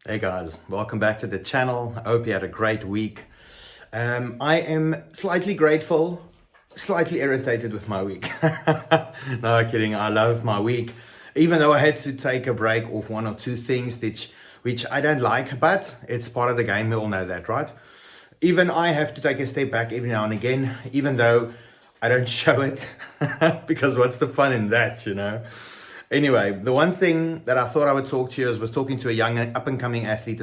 Hey guys, welcome back to the channel. I hope you had a great week. I am slightly grateful, slightly irritated with my week. No kidding, I love my week. Even though I had to take a break off one or two things which I don't like, but it's part of the game, we all know that, right? Even I have to take a step back every now and again, even though I don't show it, because what's the fun in that, you know? Anyway, the one thing that I thought I would talk to you is was talking to a young up-and-coming athlete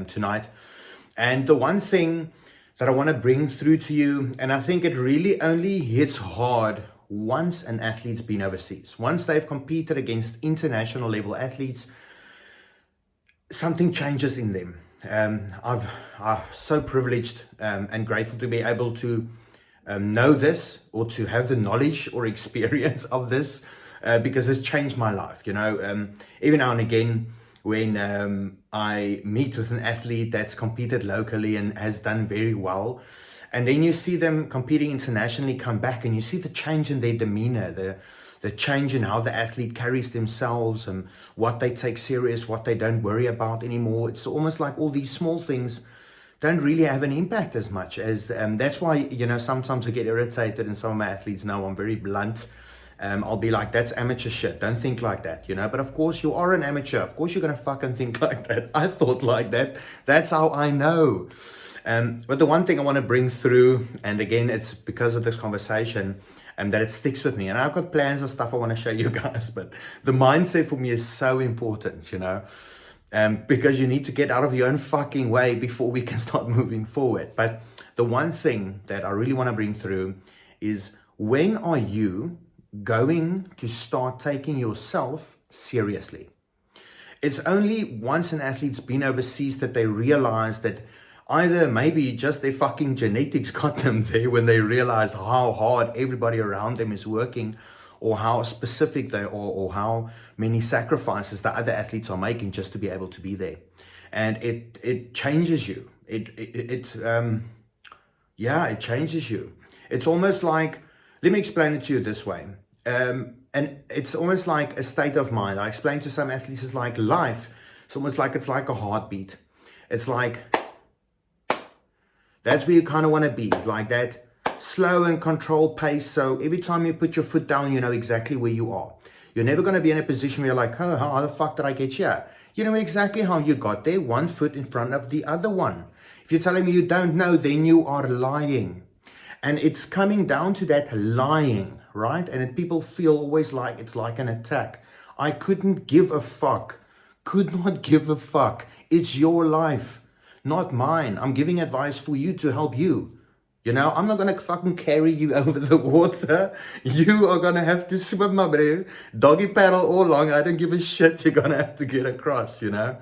tonight. And the one thing that I want to bring through to you, and I think it really only hits hard once an athlete's been overseas. Once they've competed against international level athletes, something changes in them. I'm so privileged and grateful to be able to know this, or to have the knowledge or experience of this, because it's changed my life. You know, every now and again, when I meet with an athlete that's competed locally and has done very well, and then you see them competing internationally come back, and you see the change in their demeanor, the change in how the athlete carries themselves, and what they take serious, what they don't worry about anymore. It's almost like all these small things don't really have an impact as much as, that's why, you know, sometimes I get irritated, and some of my athletes know I'm very blunt. I'll be like, that's amateur shit. Don't think like that, you know. But of course, you are an amateur. Of course, you're going to fucking think like that. I thought like that. That's how I know. But the one thing I want to bring through, and again, it's because of this conversation, that it sticks with me. And I've got plans and stuff I want to show you guys. But the mindset for me is so important, you know. Because you need to get out of your own fucking way before we can start moving forward. But the one thing that I really want to bring through is, when are you going to start taking yourself seriously? It's only once an athlete's been overseas that they realize that either maybe just their fucking genetics got them there, when they realize how hard everybody around them is working, or how specific they are, or how many sacrifices the other athletes are making just to be able to be there. And it changes you. It changes you. It's almost like, let me explain it to you this way. And it's almost like a state of mind. I explain to some athletes, it's like life. It's almost like, it's like a heartbeat. It's like, that's where you kind of want to be, like that slow and controlled pace. So every time you put your foot down, you know exactly where you are. You're never going to be in a position where you're like, oh, how the fuck did I get here? You know exactly how you got there, one foot in front of the other one. If you're telling me you don't know, then you are lying. And it's coming down to that lying, right? And people feel always like it's like an attack. I couldn't give a fuck. Could not give a fuck. It's your life, not mine. I'm giving advice for you to help you. You know, I'm not going to fucking carry you over the water. You are going to have to swim, my bro. Doggy paddle all along. I don't give a shit. You're going to have to get across, you know.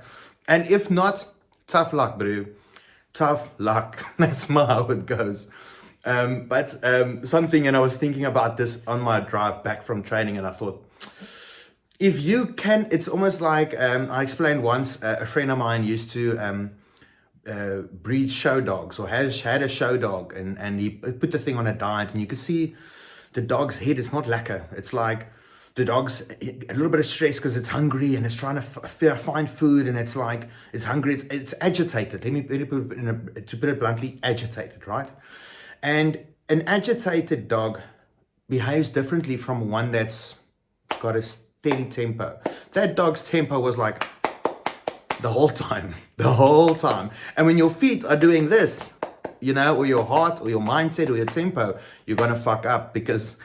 And if not, tough luck, bro. Tough luck. That's how it goes. But something, and I was thinking about this on my drive back from training, and I thought, if you can, it's almost like, I explained once, a friend of mine used to breed show dogs, or had a show dog, and he put the thing on a diet, and you could see the dog's head is not lacquer. It's like the dog's a little bit of stress because it's hungry and it's trying to find food, and it's like it's hungry, it's agitated. Let me put it to put it bluntly, agitated, right? And an agitated dog behaves differently from one that's got a steady tempo. That dog's tempo was like the whole time. And when your feet are doing this, you know, or your heart or your mindset or your tempo, you're going to fuck up, because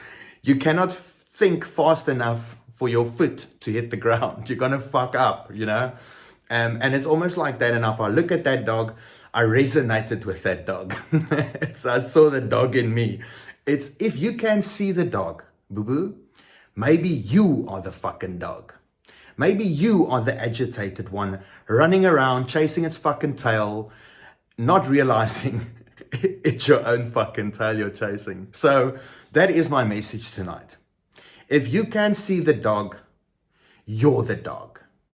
you cannot think fast enough for your foot to hit the ground. You're going to fuck up, you know. And it's almost like that. And if I look at that dog, I resonated with that dog. I saw the dog in me. It's, if you can see the dog, boo-boo, maybe you are the fucking dog. Maybe you are the agitated one, running around, chasing its fucking tail, not realizing it's your own fucking tail you're chasing. So that is my message tonight. If you can see the dog, you're the dog.